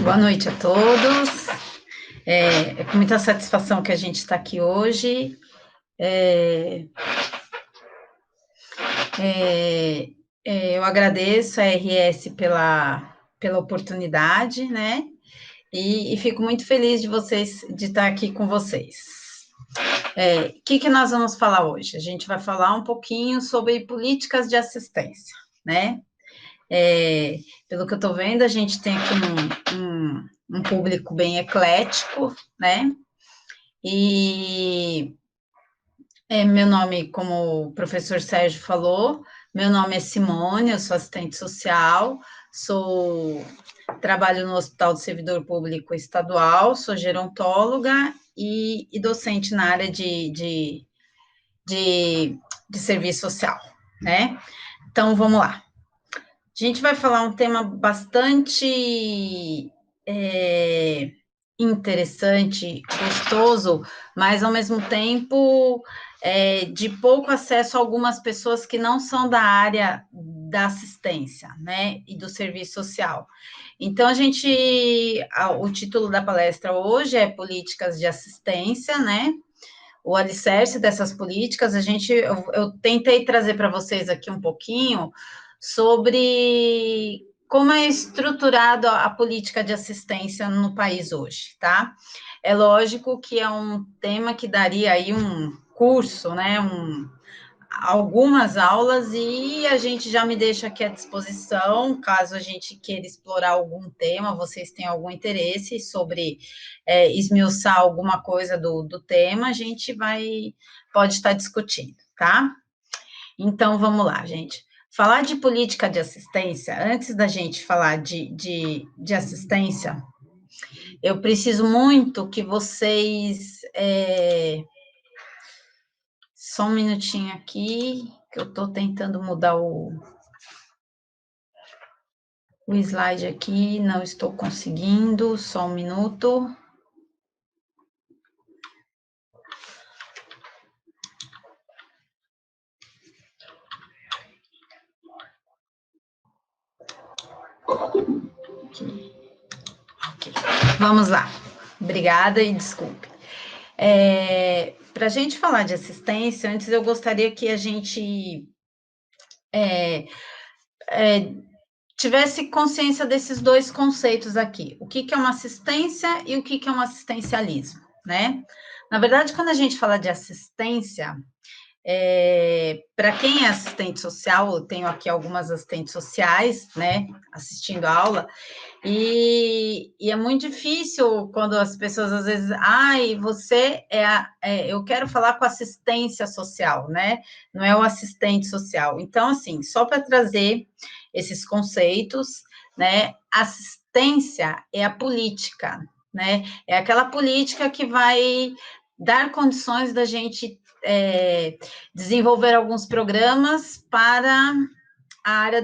Boa noite a todos. É com muita satisfação que a gente está aqui hoje. Eu agradeço a RS pela oportunidade, né? E fico muito feliz de estar aqui com vocês. O que nós vamos falar hoje? A gente vai falar um pouquinho sobre políticas de assistência, né? Pelo que eu estou vendo, a gente tem aqui um público bem eclético, né? E meu nome, como o professor Sérgio falou, meu nome é Simone, eu sou assistente social, trabalho no Hospital do Servidor Público Estadual, sou gerontóloga e docente na área de serviço social, né? Então, vamos lá. A gente vai falar um tema bastante interessante, gostoso, mas ao mesmo tempo de pouco acesso a algumas pessoas que não são da área da assistência, né, e do serviço social. Então, o título da palestra hoje é Políticas de Assistência, né, o alicerce dessas políticas. Eu tentei trazer para vocês aqui um pouquinho sobre como é estruturado a política de assistência no país hoje, tá? É lógico que é um tema que daria aí um curso, né, algumas aulas, e a gente já me deixa aqui à disposição, caso a gente queira explorar algum tema, vocês tenham algum interesse sobre esmiuçar alguma coisa do tema, a gente pode estar discutindo, tá? Então, vamos lá, gente. Falar de política de assistência, antes da gente falar de assistência, eu preciso muito que vocês... Só um minutinho aqui, que eu estou tentando mudar o slide aqui, não estou conseguindo, só um minuto. Okay. Vamos lá. Obrigada e desculpe. Para a gente falar de assistência, antes eu gostaria que a gente tivesse consciência desses dois conceitos aqui. O que é uma assistência e o que é um assistencialismo, né? Na verdade, quando a gente fala de assistência, para quem é assistente social, eu tenho aqui algumas assistentes sociais, né, assistindo a aula, e é muito difícil quando as pessoas às vezes, eu quero falar com assistência social, né? Não é o assistente social. Então, assim, só para trazer esses conceitos, né? Assistência é a política, né? É aquela política que vai dar condições da gente desenvolver alguns programas para a área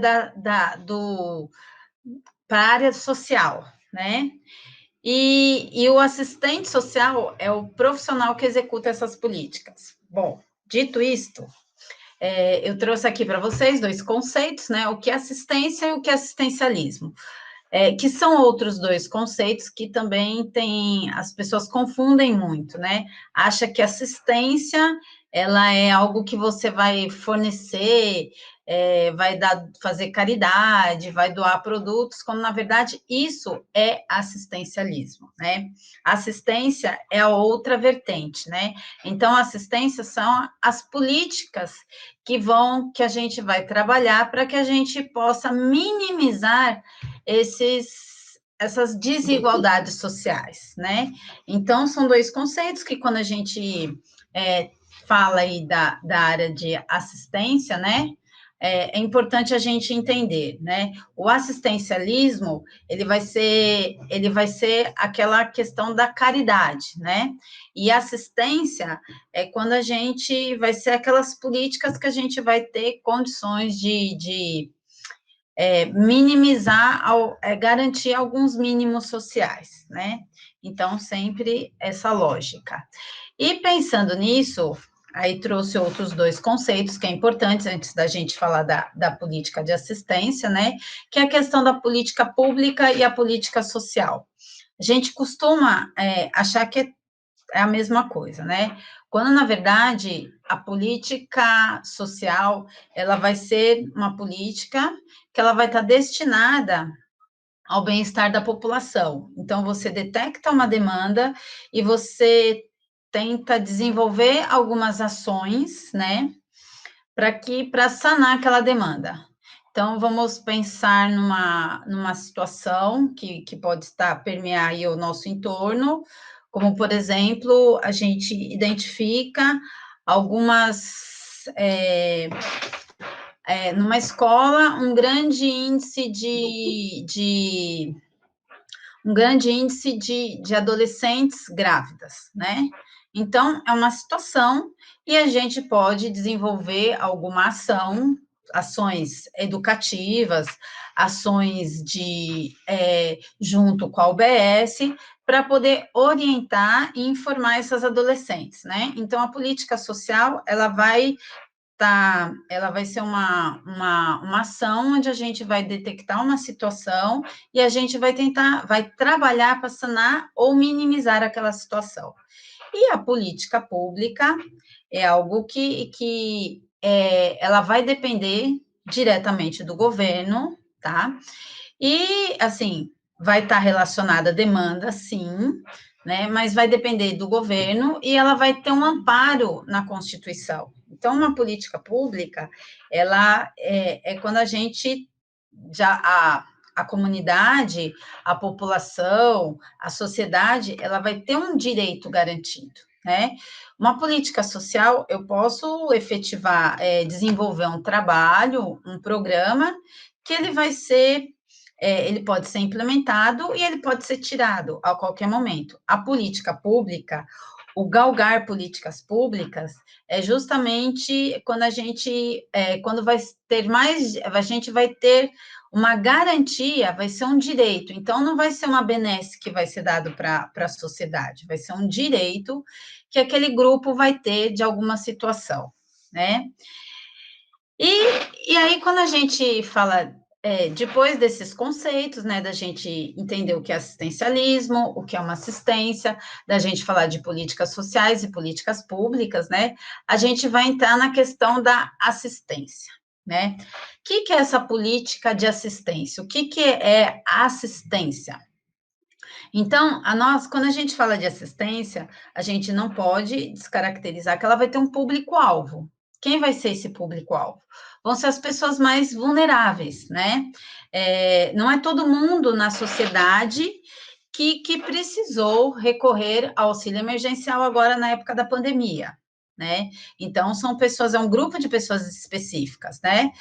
para a área social, né? E o assistente social é o profissional que executa essas políticas. Bom, dito isto, eu trouxe aqui para vocês dois conceitos, né? O que é assistência e o que é assistencialismo. Que são outros dois conceitos que também as pessoas confundem muito, né? Acha que assistência, ela é algo que você vai fornecer, fazer caridade, vai doar produtos, quando na verdade isso é assistencialismo, né? Assistência é a outra vertente, né? Então, assistência são as políticas que a gente vai trabalhar para que a gente possa minimizar essas desigualdades sociais, né? Então, são dois conceitos que, quando a gente fala aí da área de assistência, né? É importante a gente entender, né? O assistencialismo, ele vai ser aquela questão da caridade, né? E assistência é quando vai ser aquelas políticas que a gente vai ter condições de minimizar, garantir alguns mínimos sociais, né? Então, sempre essa lógica. E pensando nisso, aí trouxe outros dois conceitos que é importantes antes da gente falar da política de assistência, né? Que é a questão da política pública e a política social. A gente costuma achar que é a mesma coisa, né? Quando, na verdade, a política social, ela vai ser uma política que ela vai estar destinada ao bem-estar da população. Então, você detecta uma demanda e você tenta desenvolver algumas ações, né, para sanar aquela demanda. Então, vamos pensar numa situação que pode estar permear aí o nosso entorno, como, por exemplo, a gente identifica algumas numa escola, um grande índice de adolescentes grávidas, né? Então, é uma situação e a gente pode desenvolver alguma ação, ações educativas, ações junto com a UBS, para poder orientar e informar essas adolescentes, né? Então, a política social, ela vai ser uma ação onde a gente vai detectar uma situação e a gente vai trabalhar para sanar ou minimizar aquela situação. E a política pública é algo que ela vai depender diretamente do governo, tá? E, assim, vai estar relacionada à demanda, sim, né? Mas vai depender do governo e ela vai ter um amparo na Constituição. Então, uma política pública, ela é quando a gente a comunidade, a população, a sociedade, ela vai ter um direito garantido, né? Uma política social, eu posso efetivar, desenvolver um trabalho, um programa, que ele pode ser implementado e ele pode ser tirado a qualquer momento. A política pública, o galgar políticas públicas, é justamente quando quando vai ter mais, a gente vai ter uma garantia, vai ser um direito. Então, não vai ser uma benesse que vai ser dado para a sociedade, vai ser um direito que aquele grupo vai ter de alguma situação, né? E aí, quando a gente fala, depois desses conceitos, né, da gente entender o que é assistencialismo, o que é uma assistência, da gente falar de políticas sociais e políticas públicas, né, a gente vai entrar na questão da assistência, né? O que é essa política de assistência? O que é assistência? Então, quando a gente fala de assistência, a gente não pode descaracterizar que ela vai ter um público-alvo. Quem vai ser esse público-alvo? Vão ser as pessoas mais vulneráveis, né? Não é todo mundo na sociedade que precisou recorrer ao auxílio emergencial agora na época da pandemia, né? Então, é um grupo de pessoas específicas, né?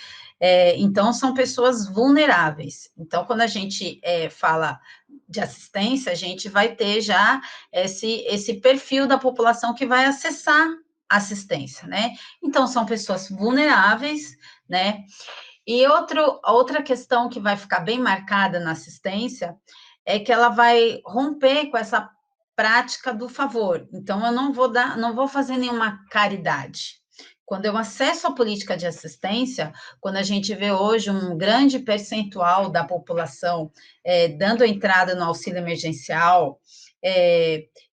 Então, são pessoas vulneráveis. Então, quando a gente fala de assistência, a gente vai ter já esse perfil da população que vai acessar assistência, né? Então, são pessoas vulneráveis, né? E outra questão que vai ficar bem marcada na assistência é que ela vai romper com essa prática do favor. Então, eu não vou fazer nenhuma caridade. Quando eu acesso a política de assistência, quando a gente vê hoje um grande percentual da população dando entrada no auxílio emergencial,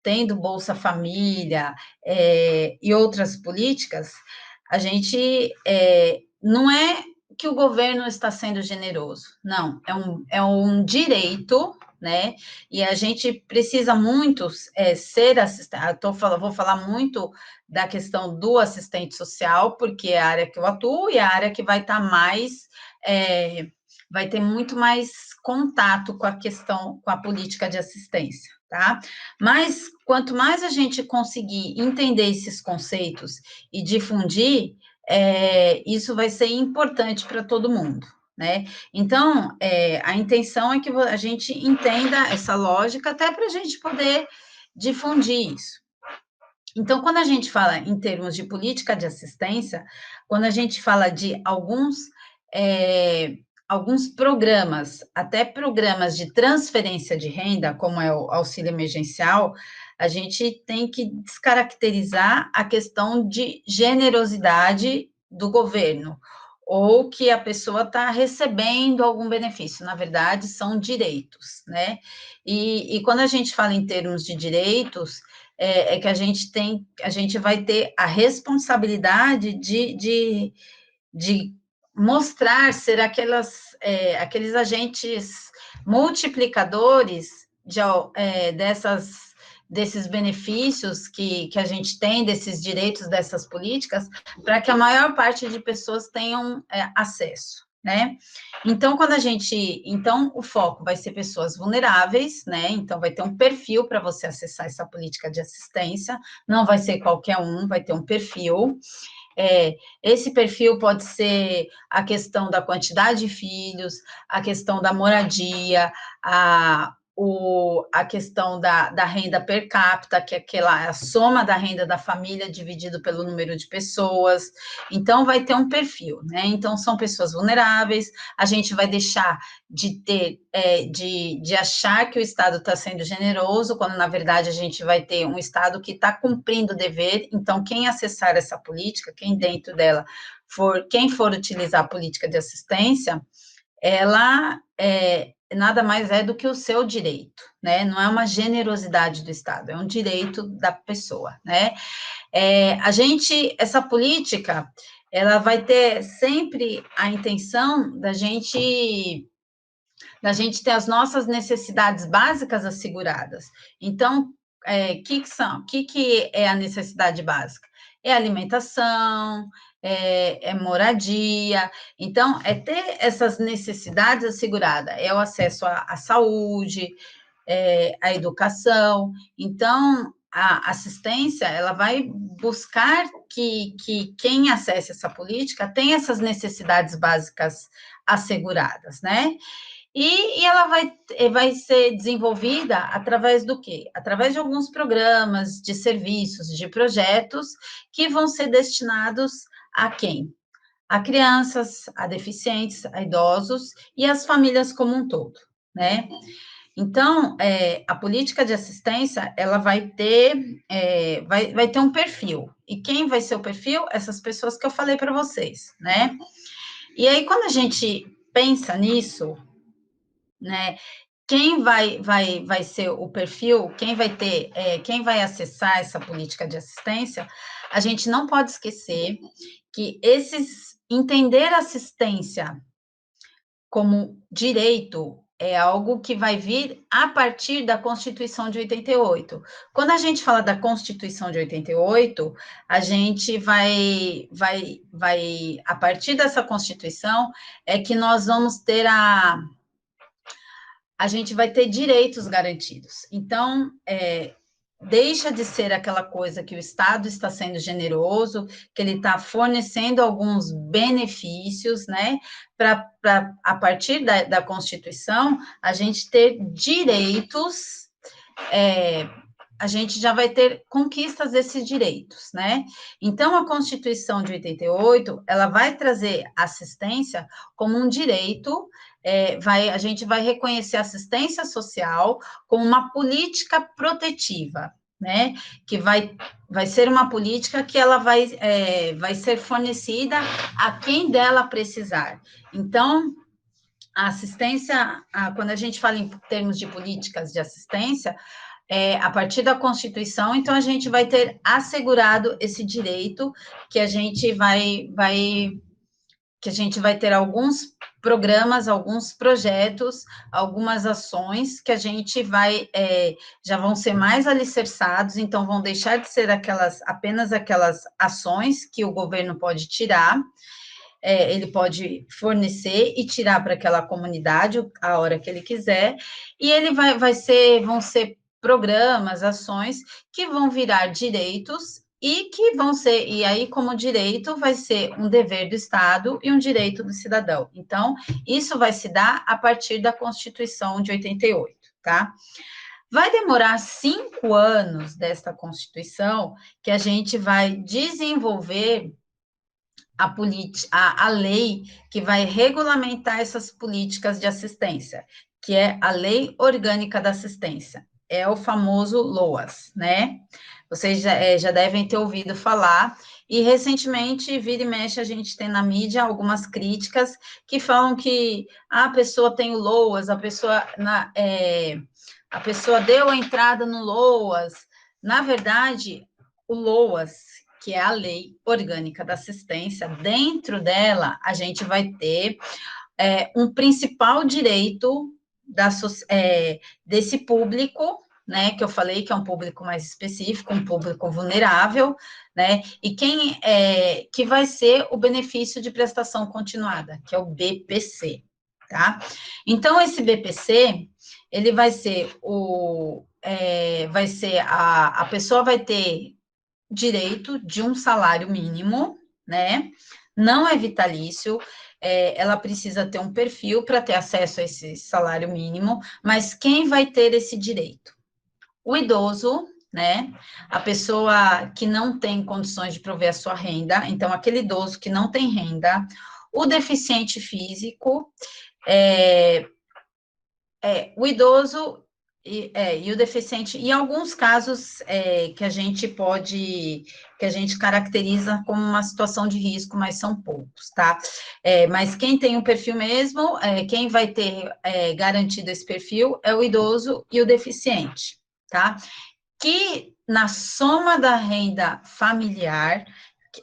tendo Bolsa Família e outras políticas, a gente não é que o governo está sendo generoso, não, é um direito, né? E a gente precisa muito ser assistente. Vou falar muito da questão do assistente social, porque é a área que eu atuo e é a área que vai estar vai ter muito mais contato com a questão, com a política de assistência, tá? Mas quanto mais a gente conseguir entender esses conceitos e difundir, isso vai ser importante para todo mundo, né? Então, a intenção é que a gente entenda essa lógica até para a gente poder difundir isso. Então, quando a gente fala em termos de política de assistência, quando a gente fala de alguns alguns programas, até programas de transferência de renda, como é o auxílio emergencial, a gente tem que descaracterizar a questão de generosidade do governo, ou que a pessoa está recebendo algum benefício. Na verdade, são direitos, né? E quando a gente fala em termos de direitos, é que a gente vai ter a responsabilidade de mostrar ser aqueles agentes multiplicadores desses benefícios que a gente tem, desses direitos, dessas políticas, para que a maior parte de pessoas tenham acesso, né? Então, então, o foco vai ser pessoas vulneráveis, né? Então, vai ter um perfil para você acessar essa política de assistência, não vai ser qualquer um, vai ter um perfil. Esse perfil pode ser a questão da quantidade de filhos, a questão da moradia, a questão da renda per capita, que é a soma da renda da família dividido pelo número de pessoas. Então, vai ter um perfil, né? Então, são pessoas vulneráveis, a gente vai deixar de achar que o Estado está sendo generoso, quando, na verdade, a gente vai ter um Estado que está cumprindo o dever. Então, quem acessar essa política, quem dentro dela quem for utilizar a política de assistência, ela nada mais é do que o seu direito, né? Não é uma generosidade do Estado, é um direito da pessoa, né? Essa política, ela vai ter sempre a intenção da gente ter as nossas necessidades básicas asseguradas. Então, o que é a necessidade básica? É alimentação, é moradia. Então, é ter essas necessidades asseguradas, é o acesso à saúde, à educação. Então, a assistência, ela vai buscar que quem acesse essa política tenha essas necessidades básicas asseguradas, né? E ela vai ser desenvolvida através do quê? Através de alguns programas, de serviços, de projetos que vão ser destinados a quem? A crianças, a deficientes, a idosos e as famílias como um todo, né? Então, a política de assistência, ela vai ter um perfil. E quem vai ser o perfil? Essas pessoas que eu falei para vocês, né? E aí, quando a gente pensa nisso, né? Quem vai ser o perfil, quem vai acessar essa política de assistência, a gente não pode esquecer que entender assistência como direito é algo que vai vir a partir da Constituição de 88. Quando a gente fala da Constituição de 88, a gente a partir dessa Constituição, é que nós vamos ter a gente vai ter direitos garantidos. Então, deixa de ser aquela coisa que o Estado está sendo generoso, que ele está fornecendo alguns benefícios, né? Para, a partir da Constituição, a gente ter direitos, a gente já vai ter conquistas desses direitos, né? Então, a Constituição de 88, ela vai trazer assistência como um direito, a gente vai reconhecer a assistência social como uma política protetiva, né? Que vai ser uma política que ela vai ser fornecida a quem dela precisar. Então, a assistência, quando a gente fala em termos de políticas de assistência, a partir da Constituição, então a gente vai ter assegurado esse direito que a gente vai ter alguns programas, alguns projetos, algumas ações que a gente já vão ser mais alicerçados, então vão deixar de ser apenas aquelas ações que o governo pode tirar, ele pode fornecer e tirar para aquela comunidade a hora que ele quiser, e ele vão ser programas, ações que vão virar direitos e que vão ser, e aí, como direito, vai ser um dever do Estado e um direito do cidadão. Então, isso vai se dar a partir da Constituição de 88, tá? Vai demorar 5 anos desta Constituição que a gente vai desenvolver a lei que vai regulamentar essas políticas de assistência, que é a Lei Orgânica da Assistência, é o famoso LOAS, né? Vocês já devem ter ouvido falar, e recentemente, vira e mexe, a gente tem na mídia algumas críticas que falam que a pessoa tem o LOAS, a pessoa deu a entrada no LOAS. Na verdade, o LOAS, que é a Lei Orgânica da Assistência, dentro dela a gente vai ter um principal direito desse público, né, que eu falei que é um público mais específico, um público vulnerável, né, e que vai ser o benefício de prestação continuada, que é o BPC, tá? Então, esse BPC, ele vai ser a pessoa vai ter direito de um salário mínimo, né? Não é vitalício, ela precisa ter um perfil para ter acesso a esse salário mínimo, mas quem vai ter esse direito? O idoso, né? A pessoa que não tem condições de prover a sua renda, então aquele idoso que não tem renda, o deficiente físico, o idoso e o deficiente, em alguns casos que a gente caracteriza como uma situação de risco, mas são poucos, tá? Mas quem tem o perfil mesmo, quem vai ter garantido esse perfil é o idoso e o deficiente, tá? Que na soma da renda familiar,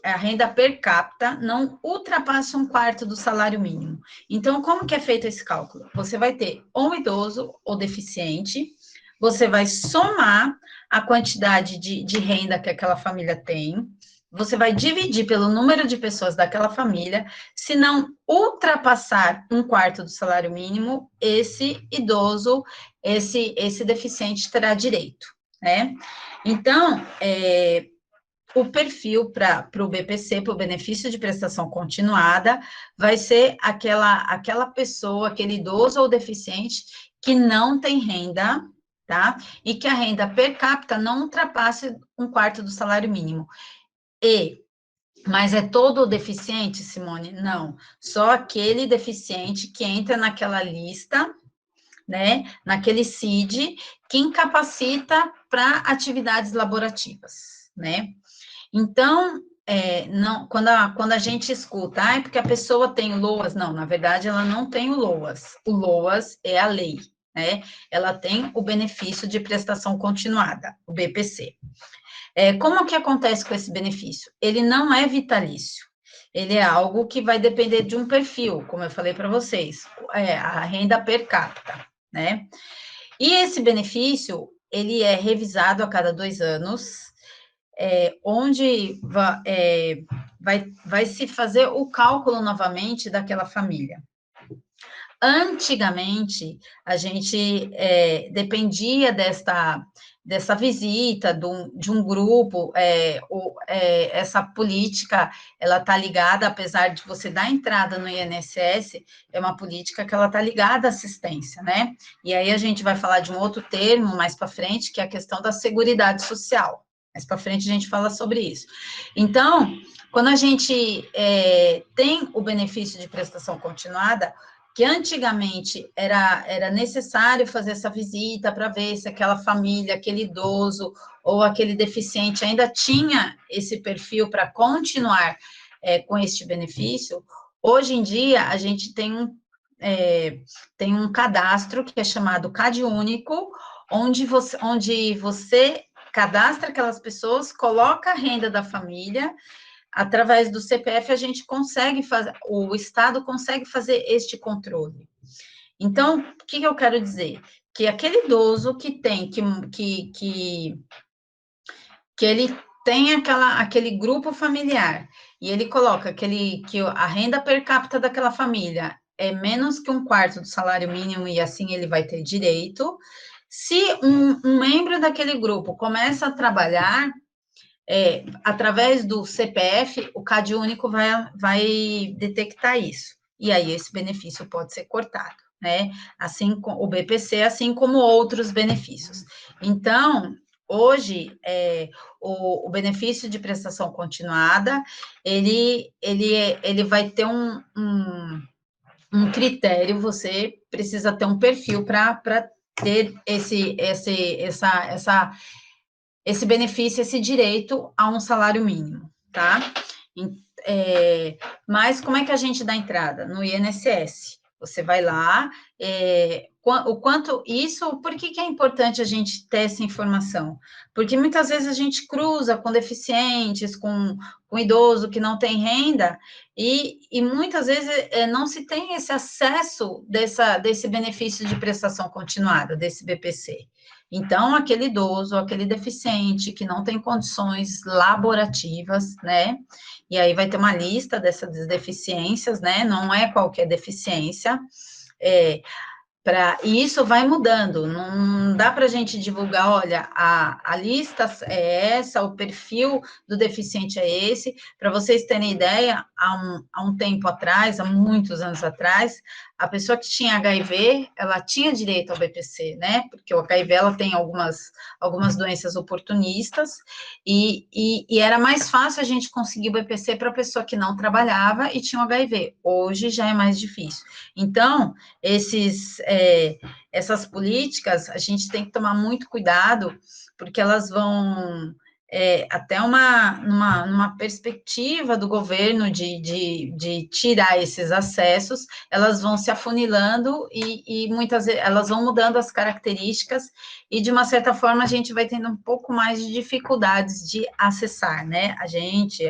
a renda per capita não ultrapassa um quarto do salário mínimo. Então, como que é feito esse cálculo? Você vai ter ou idoso ou deficiente, você vai somar a quantidade de renda que aquela família tem, você vai dividir pelo número de pessoas daquela família, se não ultrapassar um quarto do salário mínimo, esse idoso, esse deficiente terá direito, né? Então, o perfil para o BPC, para o benefício de prestação continuada, vai ser aquela pessoa, aquele idoso ou deficiente que não tem renda, tá? E que a renda per capita não ultrapasse um quarto do salário mínimo. Mas é todo deficiente, Simone? Não, só aquele deficiente que entra naquela lista, né, naquele CID, que incapacita para atividades laborativas, né? Então, não, quando a gente escuta, é porque a pessoa tem o LOAS, não, na verdade, ela não tem o LOAS. O LOAS é a lei, né? Ela tem o benefício de prestação continuada, o BPC. Como que acontece com esse benefício? Ele não é vitalício. Ele é algo que vai depender de um perfil, como eu falei para vocês, a renda per capita, né? E esse benefício, ele é revisado a cada 2 anos, onde vai se fazer o cálculo novamente daquela família. Antigamente, a gente dependia dessa visita de um grupo, essa política, ela está ligada, apesar de você dar entrada no INSS, é uma política que ela está ligada à assistência, né? E aí a gente vai falar de um outro termo mais para frente, que é a questão da seguridade social. Mais para frente a gente fala sobre isso. Então, quando a gente tem o benefício de prestação continuada, que antigamente era necessário fazer essa visita para ver se aquela família, aquele idoso ou aquele deficiente ainda tinha esse perfil para continuar com este benefício, hoje em dia a gente tem um cadastro que é chamado CadÚnico, onde você cadastra aquelas pessoas, coloca a renda da família. Através do CPF, a gente consegue fazer, o Estado consegue fazer este controle. Então, o que eu quero dizer? Que aquele idoso que tem, que ele tem aquele grupo familiar, e ele coloca que a renda per capita daquela família é menos que um quarto do salário mínimo, e assim ele vai ter direito. Se um membro daquele grupo começa a trabalhar, através do CPF, o CadÚnico vai detectar isso. E aí esse benefício pode ser cortado, né? Assim como o BPC, assim como outros benefícios. Então, hoje, o benefício de prestação continuada, ele vai ter um critério, você precisa ter um perfil para ter esse benefício, esse direito a um salário mínimo, tá? Mas como é que a gente dá entrada? No INSS. Você vai lá, o quanto isso, por que é importante a gente ter essa informação? Porque muitas vezes a gente cruza com deficientes, com idoso que não tem renda, e muitas vezes não se tem esse acesso desse benefício de prestação continuada, desse BPC. Então, aquele idoso, aquele deficiente que não tem condições laborativas, né? E aí vai ter uma lista dessas deficiências, né? Não é qualquer deficiência. E isso vai mudando, não dá para a gente divulgar, olha, a lista é essa, o perfil do deficiente é esse. Para vocês terem ideia, há um tempo atrás, há muitos anos atrás, a pessoa que tinha HIV, ela tinha direito ao BPC, né? Porque o HIV, ela tem algumas doenças oportunistas, e era mais fácil a gente conseguir o BPC para a pessoa que não trabalhava e tinha o HIV. Hoje já é mais difícil. Então, essas políticas, a gente tem que tomar muito cuidado, porque elas vão até numa perspectiva do governo de tirar esses acessos, elas vão se afunilando e muitas vezes elas vão mudando as características, e de uma certa forma a gente vai tendo um pouco mais de dificuldades de acessar, né?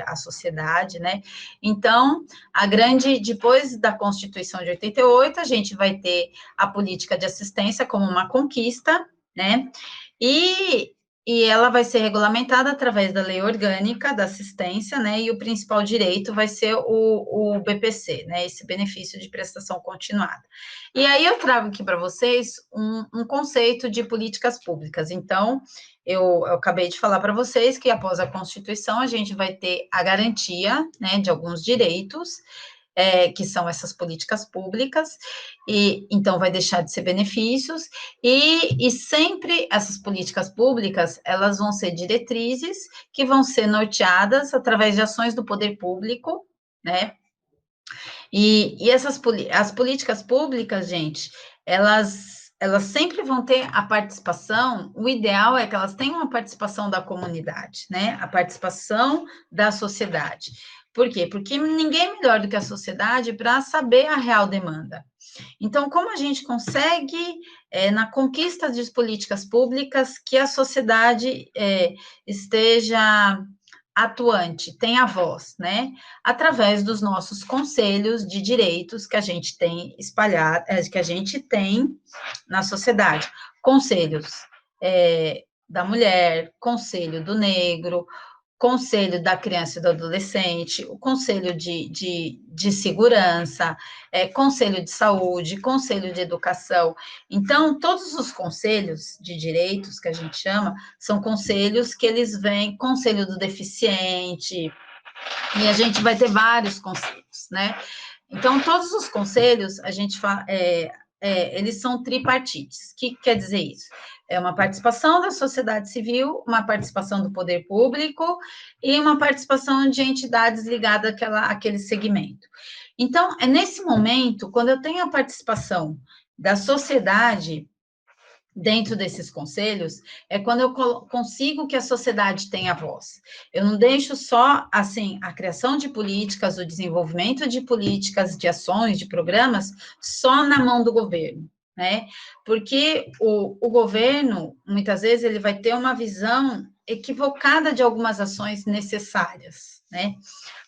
A sociedade, né? Então, depois da Constituição de 88, a gente vai ter a política de assistência como uma conquista, né? E ela vai ser regulamentada através da lei orgânica da assistência, né? E o principal direito vai ser o BPC, né? Esse benefício de prestação continuada. E aí eu trago aqui para vocês um conceito de políticas públicas. Então, eu acabei de falar para vocês que após a Constituição a gente vai ter a garantia, né, de alguns direitos, que são essas políticas públicas, e então vai deixar de ser benefícios, e sempre essas políticas públicas, elas vão ser diretrizes que vão ser norteadas através de ações do poder público, né? E as políticas públicas, gente, elas sempre vão ter a participação, o ideal é que elas tenham a participação da comunidade, né? A participação da sociedade. Por quê? Porque ninguém é melhor do que a sociedade para saber a real demanda. Então, como a gente consegue, na conquista de políticas públicas, que a sociedade esteja atuante, tenha voz, né? Através dos nossos conselhos de direitos que a gente tem espalhado, que a gente tem na sociedade. Conselhos da mulher, conselho do negro, conselho da criança e do adolescente, o conselho de segurança, conselho de saúde, conselho de educação. Então, todos os conselhos de direitos, que a gente chama, são conselhos que eles vêm, conselho do deficiente, e a gente vai ter vários conselhos, né? Então, todos os conselhos, a gente eles são tripartites. O que quer dizer isso? É uma participação da sociedade civil, uma participação do poder público e uma participação de entidades ligadas àquele segmento. Então, é nesse momento, quando eu tenho a participação da sociedade dentro desses conselhos, é quando eu consigo que a sociedade tenha voz. Eu não deixo só, assim, a criação de políticas, o desenvolvimento de políticas, de ações, de programas, só na mão do governo, né? Porque o governo, muitas vezes, ele vai ter uma visão equivocada de algumas ações necessárias, né?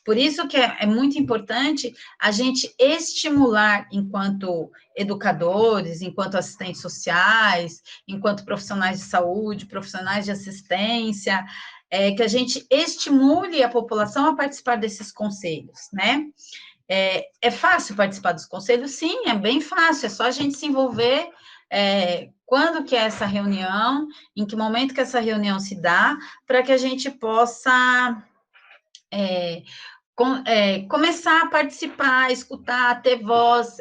Por isso que é muito importante a gente estimular, enquanto educadores, enquanto assistentes sociais, enquanto profissionais de saúde, profissionais de assistência, que a gente estimule a população a participar desses conselhos, né? É fácil participar dos conselhos? Sim, é bem fácil, é só a gente se envolver. Quando que é essa reunião, em que momento que essa reunião se dá, para que a gente possa começar a participar, escutar, ter voz,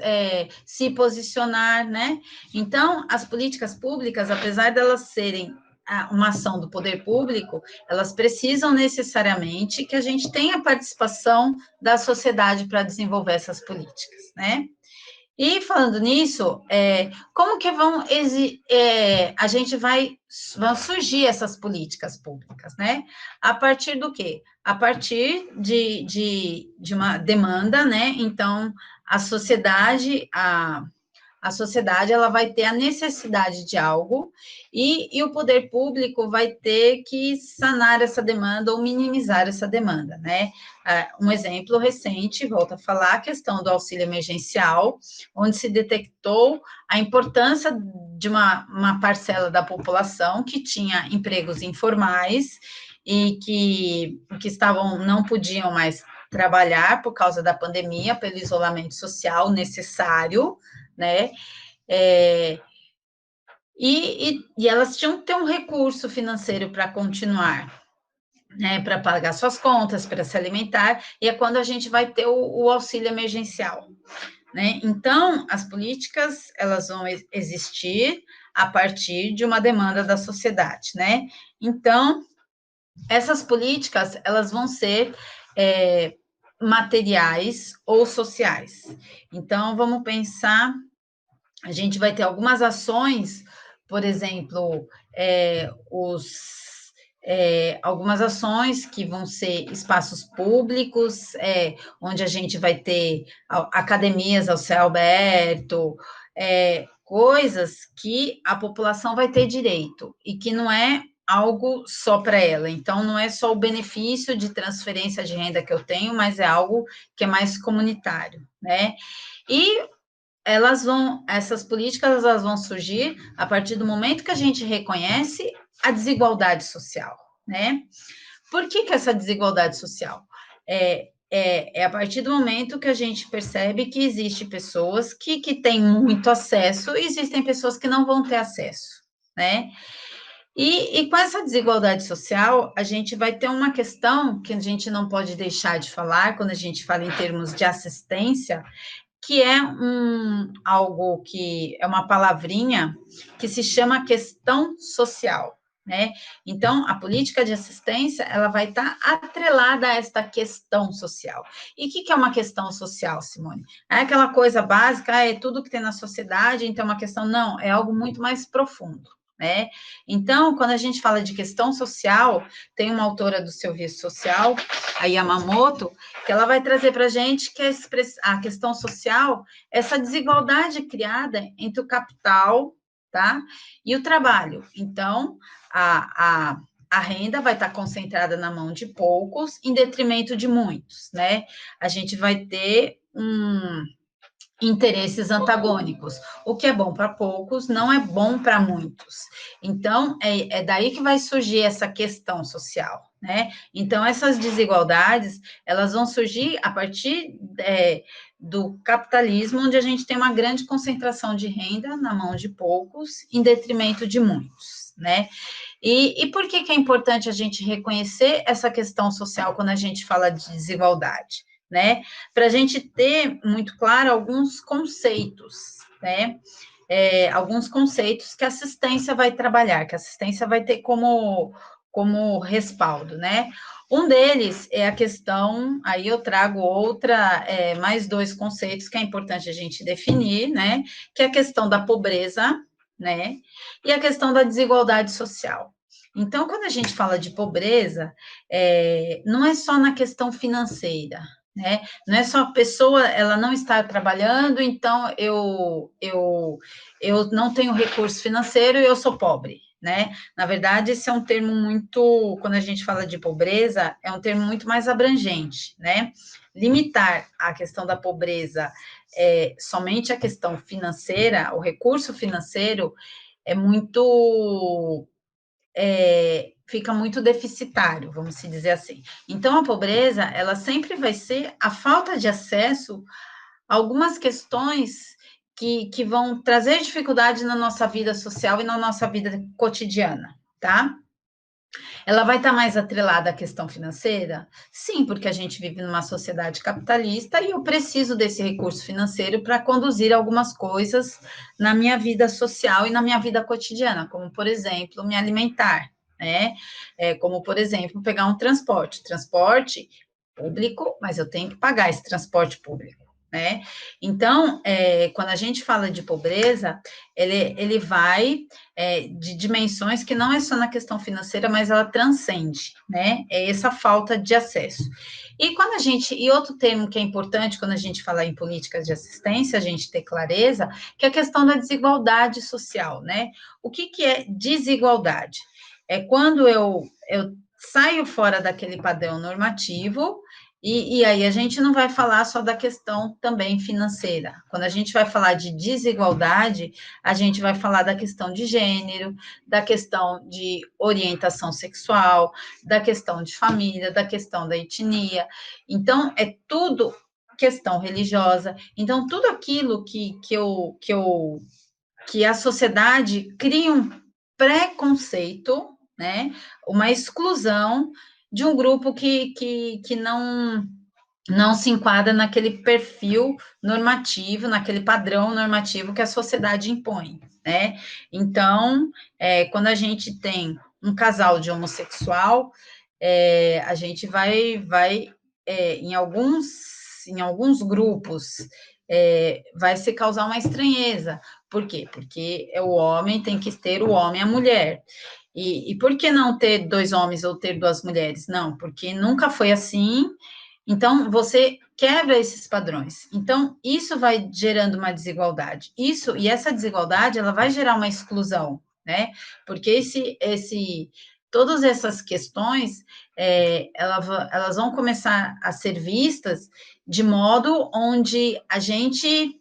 se posicionar, né? Então, as políticas públicas, apesar delas serem uma ação do poder público, elas precisam necessariamente que a gente tenha participação da sociedade para desenvolver essas políticas, né? E falando nisso, como que a gente vão surgir essas políticas públicas, né? A partir do quê? A partir de uma demanda, né? Então, a sociedade, a sociedade ela vai ter a necessidade de algo e o poder público vai ter que sanar essa demanda ou minimizar essa demanda, né? Um exemplo recente, volto a falar, a questão do auxílio emergencial, onde se detectou a importância de uma parcela da população que tinha empregos informais e que não podiam mais trabalhar por causa da pandemia, pelo isolamento social necessário, né? E elas tinham que ter um recurso financeiro para continuar, né? Para pagar suas contas, para se alimentar, e é quando a gente vai ter o auxílio emergencial, né? Então, as políticas, elas vão existir a partir de uma demanda da sociedade, né? Então, essas políticas, elas vão ser materiais ou sociais. Então, vamos pensar, a gente vai ter algumas ações, por exemplo, algumas ações que vão ser espaços públicos, onde a gente vai ter academias ao céu aberto, coisas que a população vai ter direito e que não é algo só para ela. Então, não é só o benefício de transferência de renda que eu tenho, mas é algo que é mais comunitário, né? E essas políticas elas vão surgir a partir do momento que a gente reconhece a desigualdade social, né? Por que essa desigualdade social? É a partir do momento que a gente percebe que existem pessoas que têm muito acesso e existem pessoas que não vão ter acesso, né? E com essa desigualdade social, a gente vai ter uma questão que a gente não pode deixar de falar quando a gente fala em termos de assistência, que é algo que é uma palavrinha que se chama questão social, né? Então, a política de assistência, ela vai estar atrelada a esta questão social. E o que é uma questão social, Simone? É aquela coisa básica, é tudo que tem na sociedade, então é uma questão, não, é algo muito mais profundo, né? Então, quando a gente fala de questão social, tem uma autora do Serviço Social, a Yamamoto, que ela vai trazer para a gente que a questão social, essa desigualdade criada entre o capital, tá, e o trabalho. Então, a renda vai estar concentrada na mão de poucos, em detrimento de muitos, né? A gente vai ter interesses antagônicos. O que é bom para poucos não é bom para muitos. Então, é daí que vai surgir essa questão social, né? Então, essas desigualdades, elas vão surgir a partir do capitalismo, onde a gente tem uma grande concentração de renda na mão de poucos, em detrimento de muitos, né? E por que é importante a gente reconhecer essa questão social quando a gente fala de desigualdade? Né? Para a gente ter muito claro alguns conceitos, né? Alguns conceitos que a assistência vai trabalhar, que a assistência vai ter como respaldo, né? Um deles é a questão, aí eu trago mais dois conceitos que é importante a gente definir, né? Que é a questão da pobreza, né? E a questão da desigualdade social. Então, quando a gente fala de pobreza, não é só na questão financeira, né? Não é só a pessoa, ela não está trabalhando, então eu não tenho recurso financeiro e eu sou pobre, né? Na verdade, esse é um termo muito, quando a gente fala de pobreza, é um termo muito mais abrangente, né? Limitar a questão da pobreza somente a questão financeira, o recurso financeiro, é muito fica muito deficitário, vamos se dizer assim. Então, a pobreza, ela sempre vai ser a falta de acesso a algumas questões que vão trazer dificuldade na nossa vida social e na nossa vida cotidiana, tá? Ela vai estar mais atrelada à questão financeira? Sim, porque a gente vive numa sociedade capitalista e eu preciso desse recurso financeiro para conduzir algumas coisas na minha vida social e na minha vida cotidiana, como, por exemplo, me alimentar, né? Como, por exemplo, pegar um transporte público, mas eu tenho que pagar esse transporte público, né? Então, quando a gente fala de pobreza, ele vai de dimensões que não é só na questão financeira, mas ela transcende, né? É essa falta de acesso. E outro termo que é importante quando a gente fala em políticas de assistência, a gente ter clareza, que é a questão da desigualdade social, né? O que é desigualdade? É quando eu saio fora daquele padrão normativo, e aí a gente não vai falar só da questão também financeira. Quando a gente vai falar de desigualdade, a gente vai falar da questão de gênero, da questão de orientação sexual, da questão de família, da questão da etnia. Então, é tudo questão religiosa. Então, tudo aquilo que a sociedade cria um preconceito, né? Uma exclusão de um grupo que não se enquadra naquele perfil normativo, naquele padrão normativo que a sociedade impõe, né? Então, quando a gente tem um casal de homossexual, a gente vai em alguns grupos, vai se causar uma estranheza. Por quê? Porque o homem tem que ter o homem e a mulher. E por que não ter dois homens ou ter duas mulheres? Não, porque nunca foi assim. Então, você quebra esses padrões. Então, isso vai gerando uma desigualdade. E essa desigualdade, ela vai gerar uma exclusão, né? Porque todas essas questões, elas vão começar a ser vistas de modo onde a gente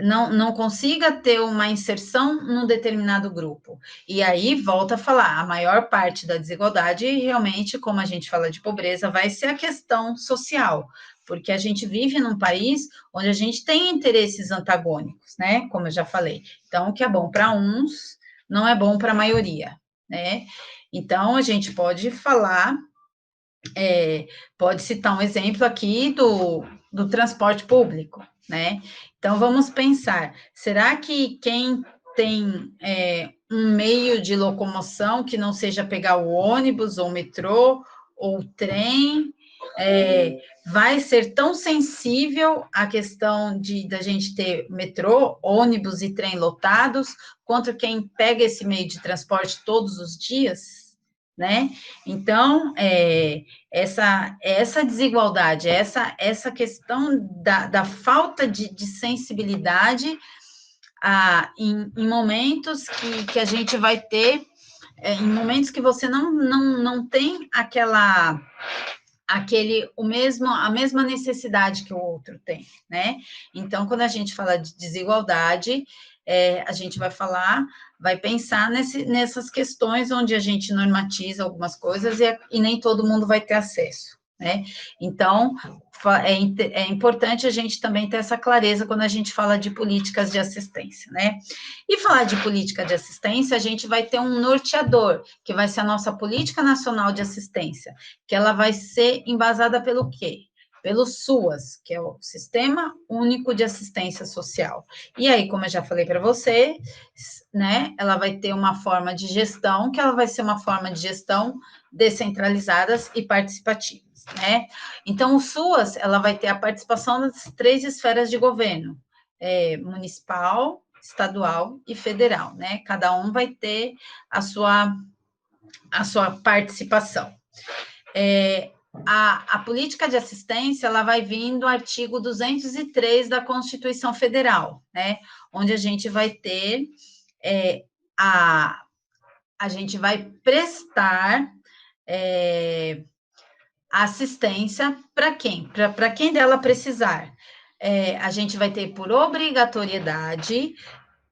não consiga ter uma inserção num determinado grupo. E aí, volta a falar, a maior parte da desigualdade, realmente, como a gente fala de pobreza, vai ser a questão social, porque a gente vive num país onde a gente tem interesses antagônicos, né? Como eu já falei. Então, o que é bom para uns não é bom para a maioria, né? Então, a gente pode falar, pode citar um exemplo aqui do transporte público, né? Então, vamos pensar, será que quem tem um meio de locomoção que não seja pegar o ônibus, ou o metrô, ou o trem, vai ser tão sensível à questão da gente ter metrô, ônibus e trem lotados, quanto quem pega esse meio de transporte todos os dias, né? Então, essa desigualdade, essa questão da falta de sensibilidade em momentos que a gente vai ter, em momentos que você não tem a mesma necessidade que o outro tem, né? Então, quando a gente fala de desigualdade, a gente vai pensar nessas questões onde a gente normatiza algumas coisas e nem todo mundo vai ter acesso, né? Então, é importante a gente também ter essa clareza quando a gente fala de políticas de assistência, né? E falar de política de assistência, a gente vai ter um norteador, que vai ser a nossa Política Nacional de Assistência, que ela vai ser embasada pelo quê? Pelo SUAS, que é o Sistema Único de Assistência Social. E aí, como eu já falei para você, né, ela vai ter uma forma de gestão, que ela vai ser uma forma de gestão descentralizadas e participativas, né? Então, o SUAS, ela vai ter a participação das 3 esferas de governo, municipal, estadual e federal, né? Cada um vai ter a sua participação. A política de assistência, ela vai vir do artigo 203 da Constituição Federal, né? Onde a gente vai ter a gente vai prestar assistência para quem? Para quem dela precisar. A gente vai ter por obrigatoriedade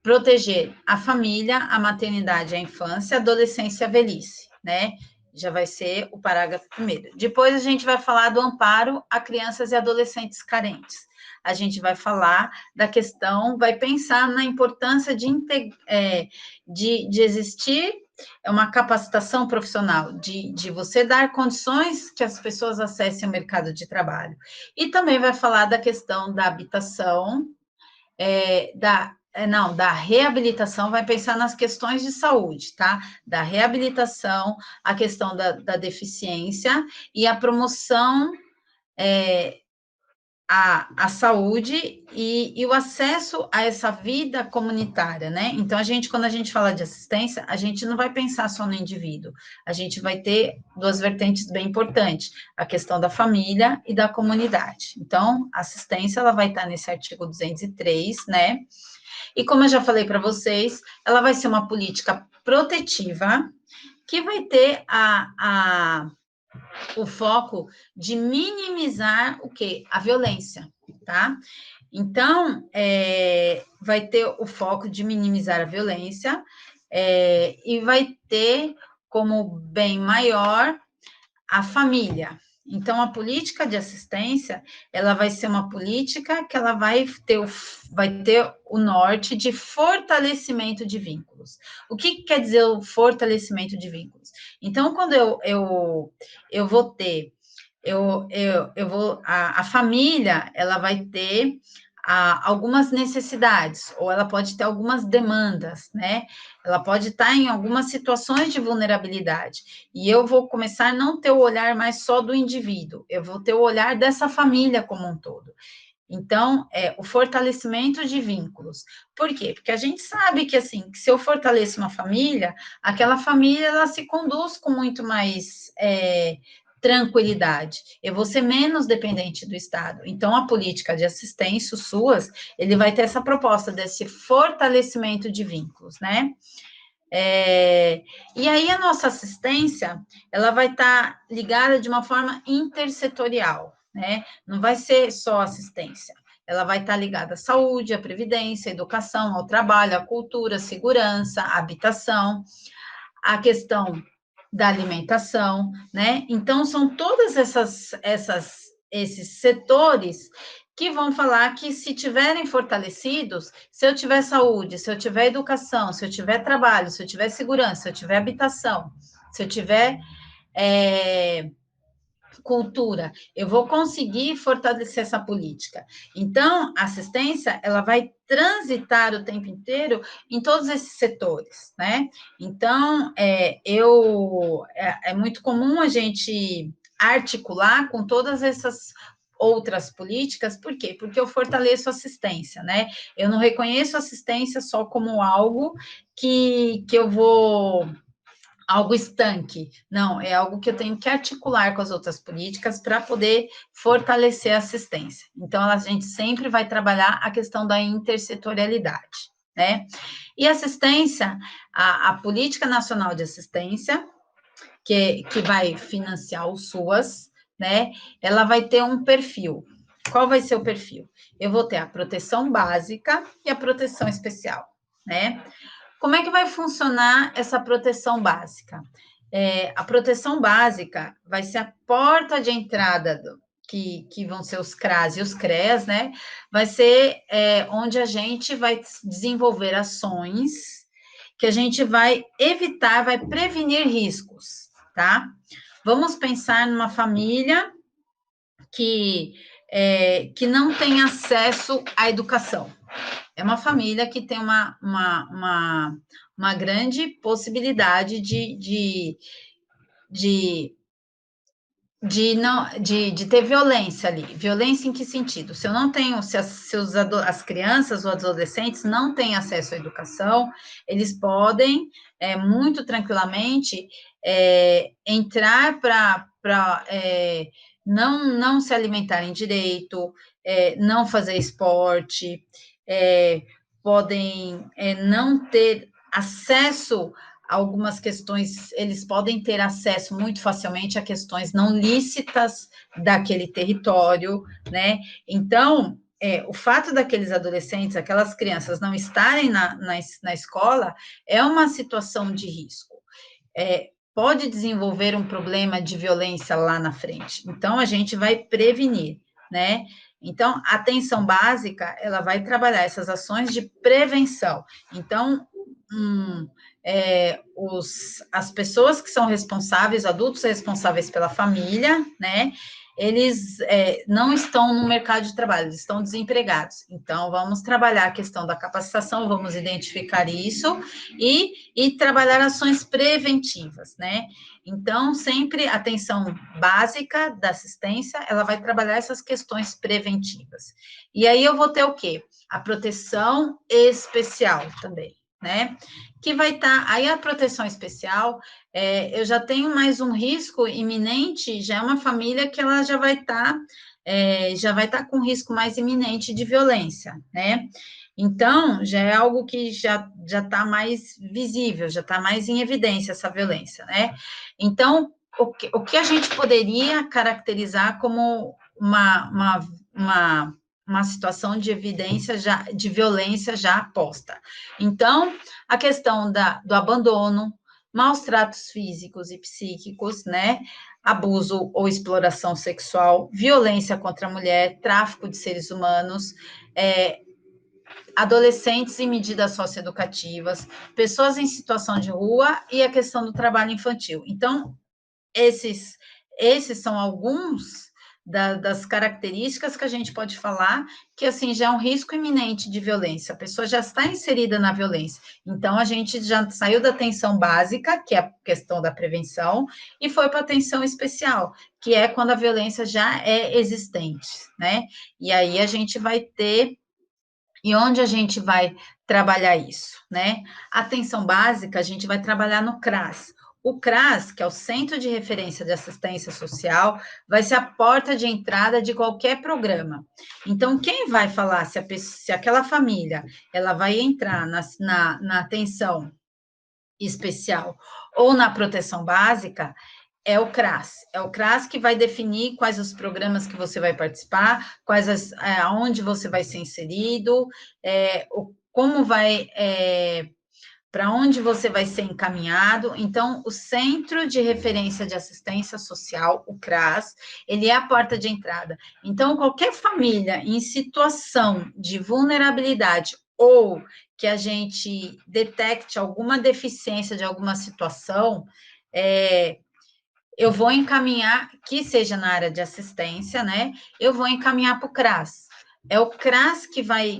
proteger a família, a maternidade, a infância, a adolescência e a velhice, né? Já vai ser o parágrafo primeiro. Depois a gente vai falar do amparo a crianças e adolescentes carentes. A gente vai falar da questão, vai pensar na importância de existir é uma capacitação profissional, de você dar condições que as pessoas acessem o mercado de trabalho. E também vai falar da questão da habitação, da reabilitação, vai pensar nas questões de saúde, tá? Da reabilitação, a questão da deficiência e a promoção à saúde e o acesso a essa vida comunitária, né? Então, quando a gente fala de assistência, a gente não vai pensar só no indivíduo, a gente vai ter duas vertentes bem importantes, a questão da família e da comunidade. Então, a assistência, ela vai estar nesse artigo 203, né? E como eu já falei para vocês, ela vai ser uma política protetiva que vai ter o foco de minimizar o quê? A violência, tá? Então, vai ter o foco de minimizar a violência e vai ter como bem maior a família. Então, a política de assistência, ela vai ser uma política que ela vai ter o norte de fortalecimento de vínculos. O que quer dizer o fortalecimento de vínculos? Então, quando eu vou ter, a família, ela vai ter algumas necessidades, ou ela pode ter algumas demandas, né? Ela pode estar em algumas situações de vulnerabilidade, e eu vou começar a não ter o olhar mais só do indivíduo, eu vou ter o olhar dessa família como um todo. Então, o fortalecimento de vínculos. Por quê? Porque a gente sabe que, assim, que se eu fortaleço uma família, aquela família, ela se conduz com muito mais tranquilidade. Eu vou ser menos dependente do Estado. Então, a política de assistência, o SUAS, ele vai ter essa proposta desse fortalecimento de vínculos, né? E aí, a nossa assistência, ela vai estar ligada de uma forma intersetorial, né? Não vai ser só assistência. Ela vai estar ligada à saúde, à previdência, à educação, ao trabalho, à cultura, à segurança, à habitação, à questão da alimentação, né? Então, são todas esses setores que vão falar que, se tiverem fortalecidos, se eu tiver saúde, se eu tiver educação, se eu tiver trabalho, se eu tiver segurança, se eu tiver habitação, se eu tiver cultura, eu vou conseguir fortalecer essa política. Então, a assistência, ela vai transitar o tempo inteiro em todos esses setores, né? Então, é muito comum a gente articular com todas essas outras políticas, por quê? Porque eu fortaleço a assistência, né? Eu não reconheço a assistência só como algo que eu vou algo estanque. Não, é algo que eu tenho que articular com as outras políticas para poder fortalecer a assistência. Então, a gente sempre vai trabalhar a questão da intersetorialidade, né? E assistência, a Política Nacional de Assistência, que vai financiar o SUAS, né? Ela vai ter um perfil. Qual vai ser o perfil? Eu vou ter a proteção básica e a proteção especial, né? Como é que vai funcionar essa proteção básica? A proteção básica vai ser a porta de entrada que vão ser os CRAS e os CREAS, né? Vai ser onde a gente vai desenvolver ações que a gente vai evitar, vai prevenir riscos, tá? Vamos pensar numa família que não tem acesso à educação. É uma família que tem uma grande possibilidade de ter violência ali. Violência em que sentido? Se eu não tenho, se as crianças ou adolescentes não têm acesso à educação, eles podem muito tranquilamente entrar para não se alimentarem direito, não fazer esporte, podem não ter acesso a algumas questões, eles podem ter acesso muito facilmente a questões não lícitas daquele território, né? Então, o fato daqueles adolescentes, aquelas crianças não estarem na escola, é uma situação de risco. Pode desenvolver um problema de violência lá na frente. Então, a gente vai prevenir, né? Então, a atenção básica, ela vai trabalhar essas ações de prevenção. Então, as pessoas que são responsáveis, adultos responsáveis pela família, né, eles não estão no mercado de trabalho, eles estão desempregados. Então, vamos trabalhar a questão da capacitação, vamos identificar isso e trabalhar ações preventivas, né? Então, sempre a atenção básica da assistência, ela vai trabalhar essas questões preventivas. E aí eu vou ter o quê? A proteção especial também, né? Que vai estar, aí a proteção especial, eu já tenho mais um risco iminente, já é uma família que ela já vai estar com risco mais iminente de violência, né? Então, já é algo que já está mais visível, já está mais em evidência essa violência, né? Então, o que a gente poderia caracterizar como uma situação de evidência de violência já posta? Então, a questão do abandono, maus tratos físicos e psíquicos, né? Abuso ou exploração sexual, violência contra a mulher, tráfico de seres humanos, adolescentes em medidas socioeducativas, pessoas em situação de rua e a questão do trabalho infantil. Então, esses são alguns das características que a gente pode falar que, assim, já é um risco iminente de violência, a pessoa já está inserida na violência, então a gente já saiu da atenção básica, que é a questão da prevenção, e foi para a atenção especial, que é quando a violência já é existente, né? E aí a gente vai ter, e onde a gente vai trabalhar isso, né? Atenção básica, a gente vai trabalhar no CRAS. O CRAS, que é o Centro de Referência de Assistência Social, vai ser a porta de entrada de qualquer programa. Então, quem vai falar se aquela família ela vai entrar na atenção especial ou na proteção básica, é o CRAS. É o CRAS que vai definir quais os programas que você vai participar, aonde você vai ser inserido, como vai, para onde você vai ser encaminhado. Então, o Centro de Referência de Assistência Social, o CRAS, ele é a porta de entrada. Então, qualquer família em situação de vulnerabilidade ou que a gente detecte alguma deficiência de alguma situação, eu vou encaminhar, que seja na área de assistência, né? Eu vou encaminhar para o CRAS. É o CRAS que vai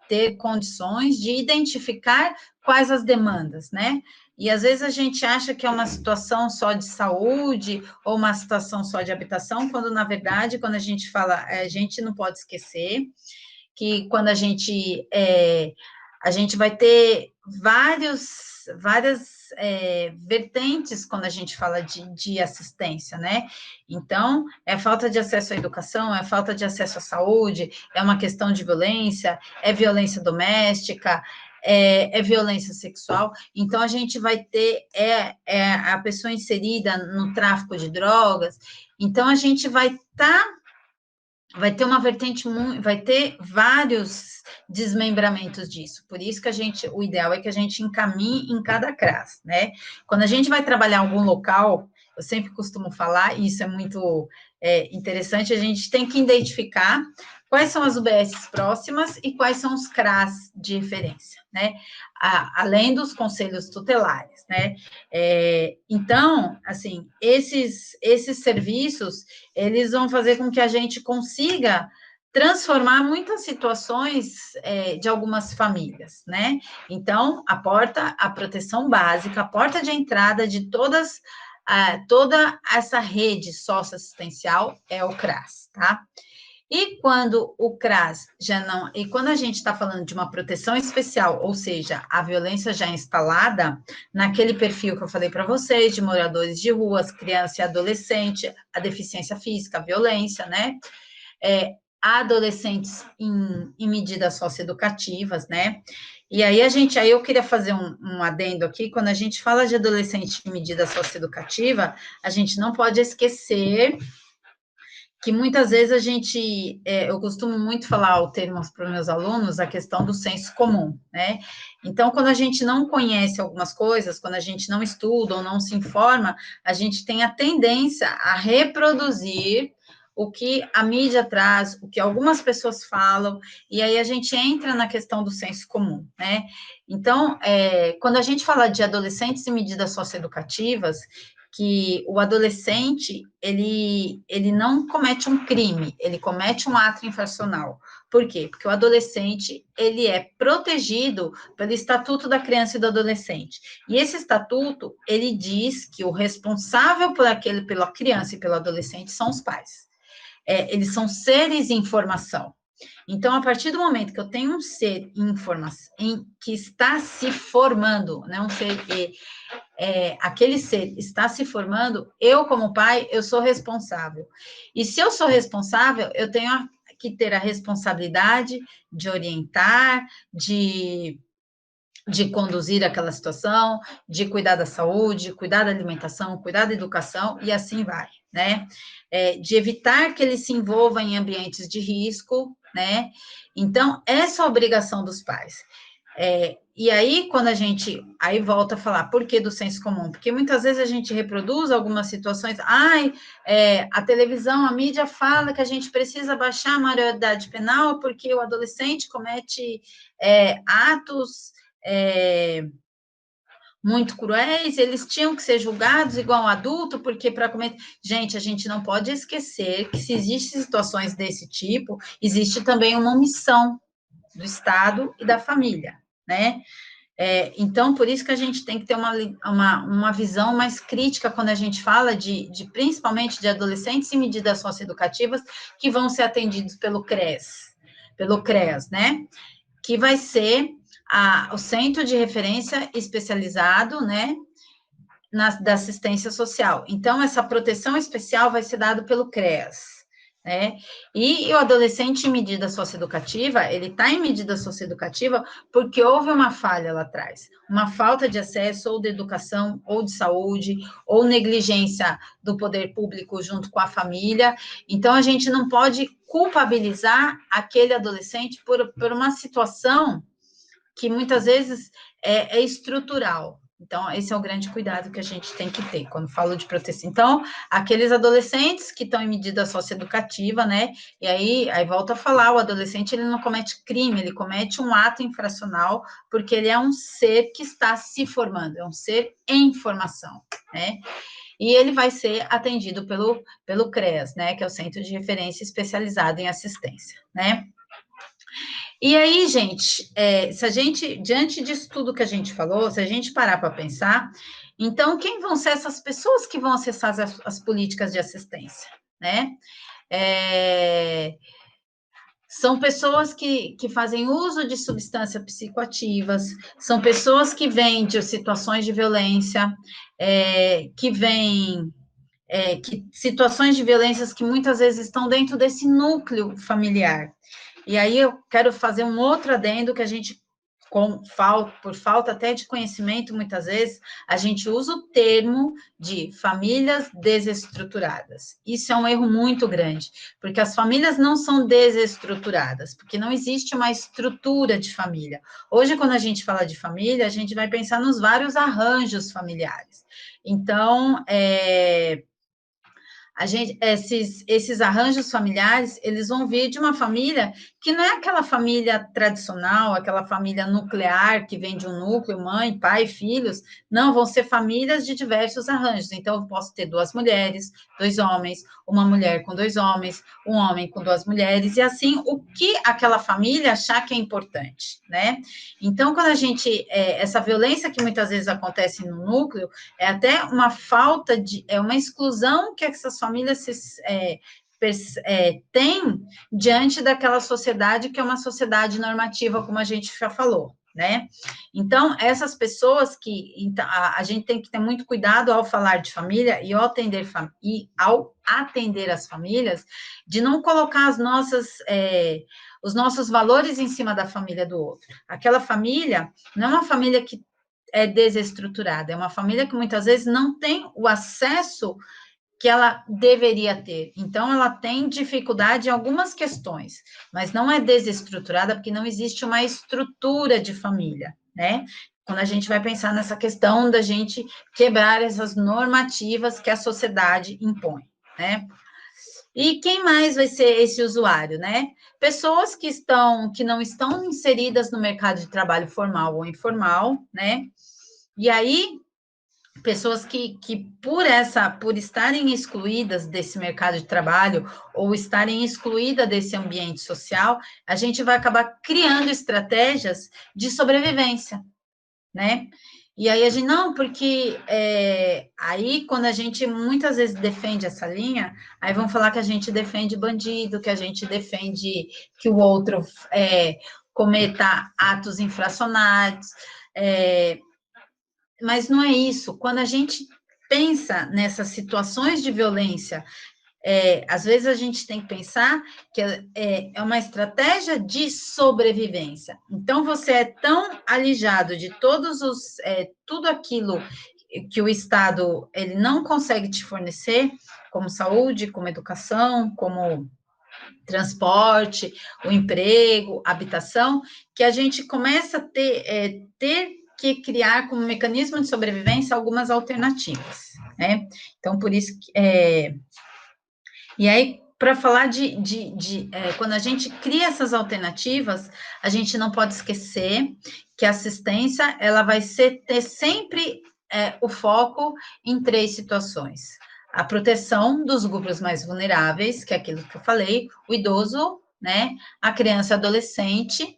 ter condições de identificar quais as demandas, né? E às vezes a gente acha que é uma situação só de saúde ou uma situação só de habitação, quando na verdade, quando a gente fala, a gente não pode esquecer que quando a gente vai ter várias vertentes quando a gente fala de assistência, né? Então, é falta de acesso à educação, é falta de acesso à saúde, é uma questão de violência, é violência doméstica, é violência sexual. Então, a gente vai ter a pessoa inserida no tráfico de drogas. Então, a gente vai ter uma vertente, vai ter vários desmembramentos disso. Por isso que o ideal é que a gente encaminhe em cada CRAS, né? Quando a gente vai trabalhar em algum local, eu sempre costumo falar, e isso é muito interessante, a gente tem que identificar quais são as UBSs próximas e quais são os CRAS de referência, né? Além dos conselhos tutelares, né? Então, assim, esses serviços, eles vão fazer com que a gente consiga transformar muitas situações de algumas famílias, né? Então, a proteção básica, a porta de entrada de toda essa rede socioassistencial é o CRAS, tá? E quando o CRAS já não. E quando a gente está falando de uma proteção especial, ou seja, a violência já instalada, naquele perfil que eu falei para vocês, de moradores de ruas, criança e adolescente, a deficiência física, a violência, né? Adolescentes em medidas socioeducativas, né? E aí eu queria fazer um adendo aqui, quando a gente fala de adolescente em medida socioeducativa, a gente não pode esquecer que muitas vezes eu costumo muito falar o termo para os meus alunos, a questão do senso comum, né? Então, quando a gente não conhece algumas coisas, quando a gente não estuda ou não se informa, a gente tem a tendência a reproduzir o que a mídia traz, o que algumas pessoas falam, e aí a gente entra na questão do senso comum, né? Então, quando a gente fala de adolescentes e medidas socioeducativas, que o adolescente, ele não comete um crime, ele comete um ato infracional. Por quê? Porque o adolescente, ele é protegido pelo Estatuto da Criança e do Adolescente. E esse estatuto, ele diz que o responsável pela criança e pelo adolescente são os pais. Eles são seres em formação. Então, a partir do momento que eu tenho um ser em formação, que está se formando, né, um ser, aquele ser está se formando, eu, como pai, eu sou responsável. E se eu sou responsável, eu tenho que ter a responsabilidade de orientar, de conduzir aquela situação, de cuidar da saúde, cuidar da alimentação, cuidar da educação, e assim vai, né? De evitar que ele se envolva em ambientes de risco, né? Então, essa é a obrigação dos pais. E aí, quando a gente, aí volta a falar, por que do senso comum? Porque muitas vezes a gente reproduz algumas situações, a televisão, a mídia fala que a gente precisa baixar a maioridade penal porque o adolescente comete atos muito cruéis, eles tinham que ser julgados igual um adulto, porque para cometer... Gente, a gente não pode esquecer que se existem situações desse tipo, existe também uma omissão do Estado e da família, né? Então, por isso que a gente tem que ter uma visão mais crítica quando a gente fala principalmente de adolescentes e medidas socioeducativas que vão ser atendidos pelo CREAS, né? Que vai ser o Centro de Referência Especializado, né, da assistência social. Então, essa proteção especial vai ser dada pelo CREAS, né? E o adolescente em medida socioeducativa, ele está em medida socioeducativa porque houve uma falha lá atrás, uma falta de acesso ou de educação, ou de saúde, ou negligência do poder público junto com a família. Então, a gente não pode culpabilizar aquele adolescente por uma situação que muitas vezes é estrutural. Então, esse é o grande cuidado que a gente tem que ter quando falo de proteção. Então, aqueles adolescentes que estão em medida socioeducativa, né? E aí volta a falar, o adolescente, ele não comete crime, ele comete um ato infracional, porque ele é um ser que está se formando, é um ser em formação, né? E ele vai ser atendido pelo CREAS, né? Que é o Centro de Referência Especializado em Assistência, né? E aí, gente, se a gente, diante disso tudo que a gente falou, se a gente parar para pensar, então, quem vão ser essas pessoas que vão acessar as políticas de assistência, né? São pessoas que fazem uso de substâncias psicoativas, são pessoas que vêm de situações de violência, situações de violências que muitas vezes estão dentro desse núcleo familiar. E aí eu quero fazer um outro adendo que a gente, por falta até de conhecimento, muitas vezes, a gente usa o termo de famílias desestruturadas. Isso é um erro muito grande, porque as famílias não são desestruturadas, porque não existe uma estrutura de família. Hoje, quando a gente fala de família, a gente vai pensar nos vários arranjos familiares. Então, esses arranjos familiares, eles vão vir de uma família que não é aquela família tradicional, aquela família nuclear, que vem de um núcleo, mãe, pai, filhos. Não, vão ser famílias de diversos arranjos. Então, eu posso ter 2 mulheres, 2 homens, uma mulher com 2 homens, um homem com 2 mulheres, e assim, o que aquela família achar que é importante, né? Então, quando a gente, essa violência que muitas vezes acontece no núcleo, é até uma falta uma exclusão que essas famílias têm diante daquela sociedade que é uma sociedade normativa, como a gente já falou, né? Então, essas pessoas a gente tem que ter muito cuidado ao falar de família e ao atender as famílias, de não colocar os nossos valores em cima da família do outro. Aquela família não é uma família que é desestruturada, é uma família que muitas vezes não tem o acesso que ela deveria ter. Então, ela tem dificuldade em algumas questões, mas não é desestruturada porque não existe uma estrutura de família, né? Quando a gente vai pensar nessa questão da gente quebrar essas normativas que a sociedade impõe, né? E quem mais vai ser esse usuário, né? Pessoas que não estão inseridas no mercado de trabalho formal ou informal, né? E aí, pessoas que por estarem excluídas desse mercado de trabalho ou estarem excluídas desse ambiente social, a gente vai acabar criando estratégias de sobrevivência, né? E aí a gente, não, porque aí quando a gente muitas vezes defende essa linha, aí vão falar que a gente defende bandido, que a gente defende que o outro cometa atos infracionais, mas não é isso. Quando a gente pensa nessas situações de violência, às vezes a gente tem que pensar que é uma estratégia de sobrevivência. Então, você é tão alijado de tudo aquilo que o Estado ele não consegue te fornecer, como saúde, como educação, como transporte, o emprego, habitação, que a gente começa a ter que criar como mecanismo de sobrevivência algumas alternativas, né? Então, por isso que e aí, para falar quando a gente cria essas alternativas, a gente não pode esquecer que a assistência ela vai ter sempre o foco em 3 situações. A proteção dos grupos mais vulneráveis, que é aquilo que eu falei, o idoso, né? A criança e adolescente.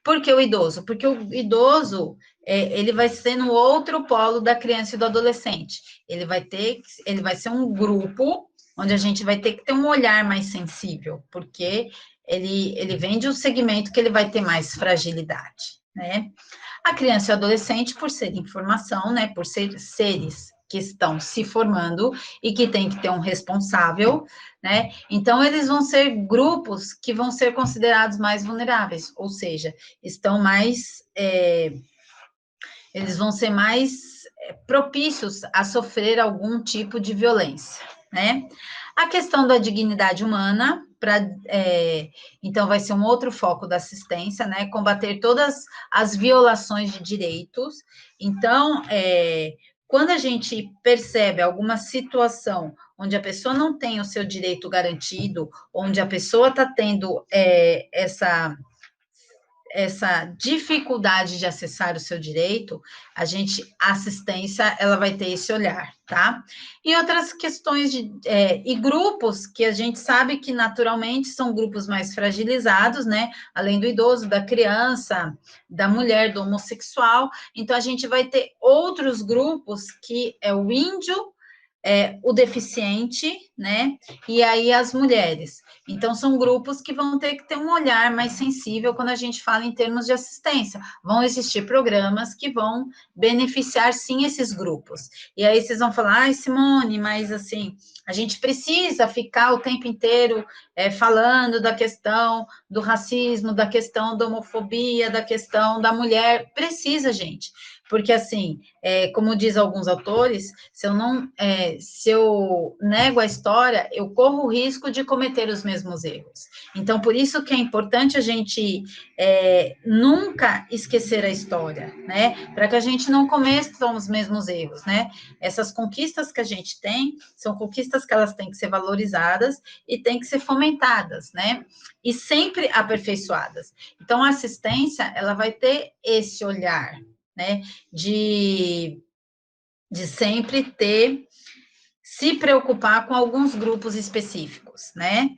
Por que o idoso? Porque o idoso ele vai ser no outro polo da criança e do adolescente. Ele vai ser um grupo onde a gente vai ter que ter um olhar mais sensível, porque ele vem de um segmento que ele vai ter mais fragilidade, né? A criança e o adolescente, por ser informação, né, por ser seres que estão se formando e que tem que ter um responsável, né? Então, eles vão ser grupos que vão ser considerados mais vulneráveis, ou seja, estão mais, eles vão ser mais propícios a sofrer algum tipo de violência, né? A questão da dignidade humana, então vai ser um outro foco da assistência, né? Combater todas as violações de direitos. Então, quando a gente percebe alguma situação onde a pessoa não tem o seu direito garantido, onde a pessoa está tendo essa dificuldade de acessar o seu direito, a assistência, ela vai ter esse olhar, tá? E outras questões e grupos que a gente sabe que naturalmente são grupos mais fragilizados, né? Além do idoso, da criança, da mulher, do homossexual. Então, a gente vai ter outros grupos que é o índio, o deficiente, né? E aí as mulheres. Então, são grupos que vão ter que ter um olhar mais sensível quando a gente fala em termos de assistência. Vão existir programas que vão beneficiar, sim, esses grupos. E aí vocês vão falar, ai, Simone, mas assim, a gente precisa ficar o tempo inteiro falando da questão do racismo, da questão da homofobia, da questão da mulher. Precisa, gente. Porque, assim, como diz alguns autores, se eu nego a história, eu corro o risco de cometer os mesmos erros. Então, por isso que é importante a gente nunca esquecer a história, né? Para que a gente não cometa os mesmos erros, né? Essas conquistas que a gente tem, são conquistas que elas têm que ser valorizadas e têm que ser fomentadas, né? E sempre aperfeiçoadas. Então, a assistência, ela vai ter esse olhar, né? De sempre se preocupar com alguns grupos específicos, né?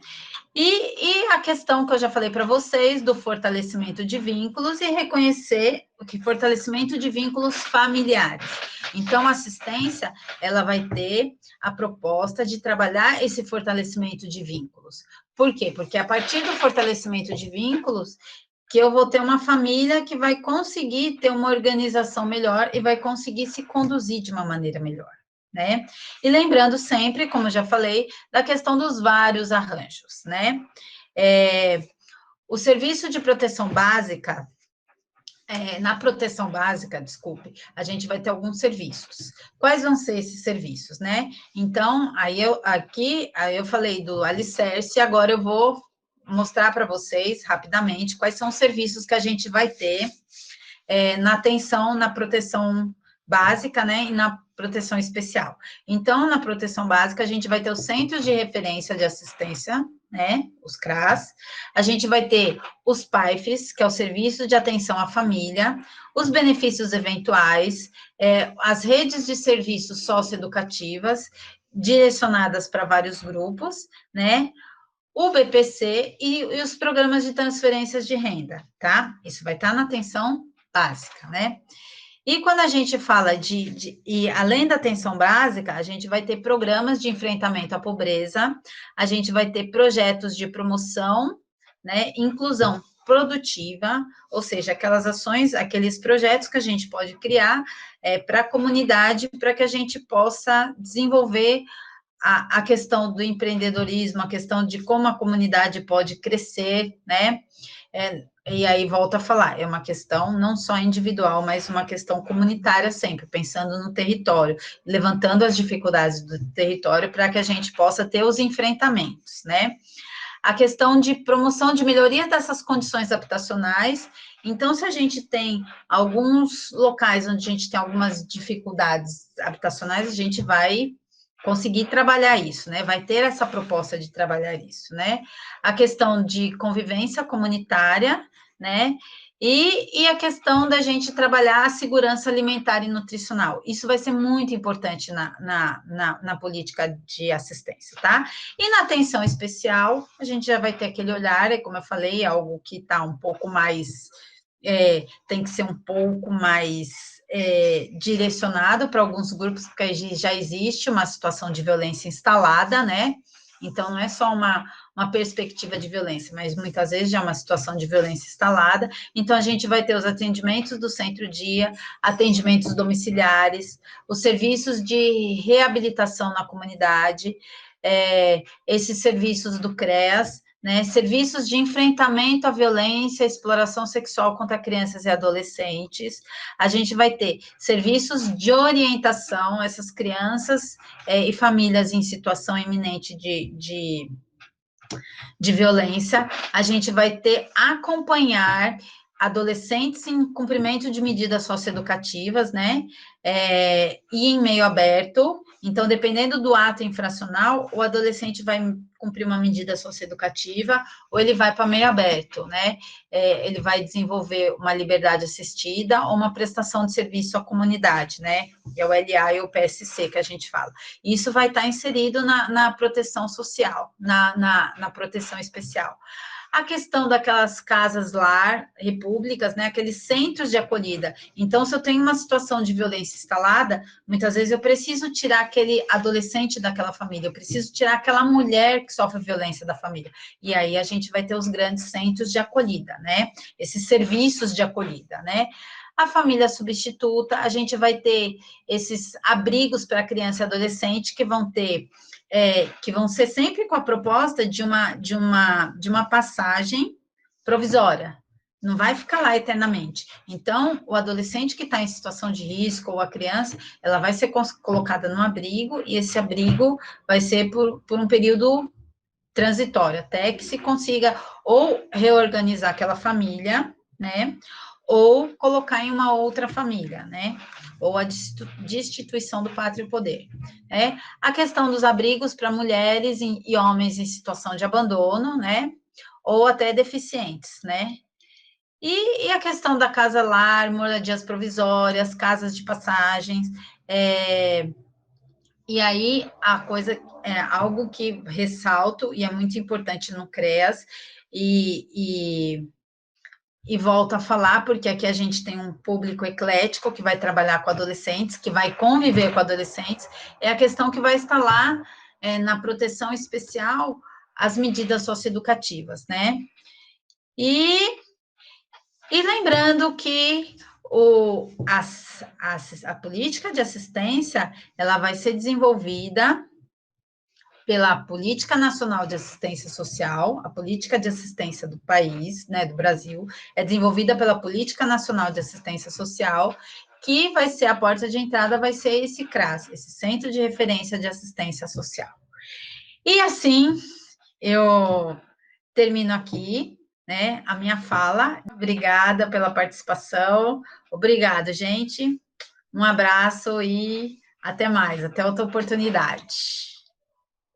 E a questão que eu já falei para vocês do fortalecimento de vínculos e reconhecer o que fortalecimento de vínculos familiares. Então, a assistência, ela vai ter a proposta de trabalhar esse fortalecimento de vínculos. Por quê? Porque a partir do fortalecimento de vínculos, que eu vou ter uma família que vai conseguir ter uma organização melhor e vai conseguir se conduzir de uma maneira melhor, né? E lembrando sempre, como eu já falei, da questão dos vários arranjos, né? O serviço de proteção básica, na proteção básica, desculpe, a gente vai ter alguns serviços. Quais vão ser esses serviços, né? Então, aí eu falei do alicerce, agora eu vou mostrar para vocês rapidamente quais são os serviços que a gente vai ter na atenção, na proteção básica, né, e na proteção especial. Então, na proteção básica, a gente vai ter os Centros de Referência de Assistência, né, os CRAS, a gente vai ter os PAIFs, que é o Serviço de Atenção à Família, os benefícios eventuais, as redes de serviços socioeducativas, direcionadas para vários grupos, né, o BPC e os programas de transferências de renda, tá? Isso vai estar na atenção básica, né? E quando a gente fala e além da atenção básica, a gente vai ter programas de enfrentamento à pobreza, a gente vai ter projetos de promoção, né, inclusão produtiva, ou seja, aquelas ações, aqueles projetos que a gente pode criar para a comunidade, para que a gente possa desenvolver a questão do empreendedorismo, a questão de como a comunidade pode crescer, né? E aí volta a falar, é uma questão não só individual, mas uma questão comunitária sempre, pensando no território, levantando as dificuldades do território para que a gente possa ter os enfrentamentos, né? A questão de promoção de melhoria dessas condições habitacionais. Então, se a gente tem alguns locais onde a gente tem algumas dificuldades habitacionais, a gente vai conseguir trabalhar isso, né? Vai ter essa proposta de trabalhar isso, né? A questão de convivência comunitária, né? E a questão da gente trabalhar a segurança alimentar e nutricional. Isso vai ser muito importante na política de assistência, tá? E na atenção especial, a gente já vai ter aquele olhar, como eu falei, algo que está um pouco mais, tem que ser um pouco mais direcionado para alguns grupos, porque já existe uma situação de violência instalada, né? Então, não é só uma perspectiva de violência, mas muitas vezes já é uma situação de violência instalada. Então, a gente vai ter os atendimentos do centro-dia, atendimentos domiciliares, os serviços de reabilitação na comunidade, esses serviços do CREAS, né, serviços de enfrentamento à violência, à exploração sexual contra crianças e adolescentes. A gente vai ter serviços de orientação a essas crianças e famílias em situação iminente de violência. A gente vai ter acompanhar adolescentes em cumprimento de medidas socioeducativas, né? E em meio aberto. Então, dependendo do ato infracional, o adolescente vai cumprir uma medida socioeducativa ou ele vai para meio aberto, né? Ele vai desenvolver uma liberdade assistida ou uma prestação de serviço à comunidade, né? Que é o LA e o PSC que a gente fala. Isso vai estar inserido na proteção social, na proteção especial. A questão daquelas casas-lar, repúblicas, né, aqueles centros de acolhida. Então, se eu tenho uma situação de violência instalada, muitas vezes eu preciso tirar aquele adolescente daquela família, eu preciso tirar aquela mulher que sofre violência da família. E aí a gente vai ter os grandes centros de acolhida, né? Esses serviços de acolhida, né? A família substituta, a gente vai ter esses abrigos para criança e adolescente que vão ter que vão ser sempre com a proposta de uma passagem provisória, não vai ficar lá eternamente. Então, o adolescente que está em situação de risco, ou a criança, ela vai ser colocada num abrigo, e esse abrigo vai ser por um período transitório, até que se consiga ou reorganizar aquela família, né, ou colocar em uma outra família, né, ou a destituição do pátrio poder, né. A questão dos abrigos para mulheres e homens em situação de abandono, né, ou até deficientes, né. E a questão da casa-lar, moradias provisórias, casas de passagens, e aí, a coisa é algo que ressalto e é muito importante no CREAS, e, e volto a falar, porque aqui a gente tem um público eclético que vai trabalhar com adolescentes, que vai conviver com adolescentes, é a questão que vai estar lá na proteção especial as medidas socioeducativas, né? E lembrando que a política de assistência, ela vai ser desenvolvida pela Política Nacional de Assistência Social, a política de assistência do país, né, do Brasil, é desenvolvida pela Política Nacional de Assistência Social, que vai ser a porta de entrada, vai ser esse CRAS, esse Centro de Referência de Assistência Social. E assim, eu termino aqui, né, a minha fala. Obrigada pela participação. Obrigada, gente. Um abraço e até mais, até outra oportunidade.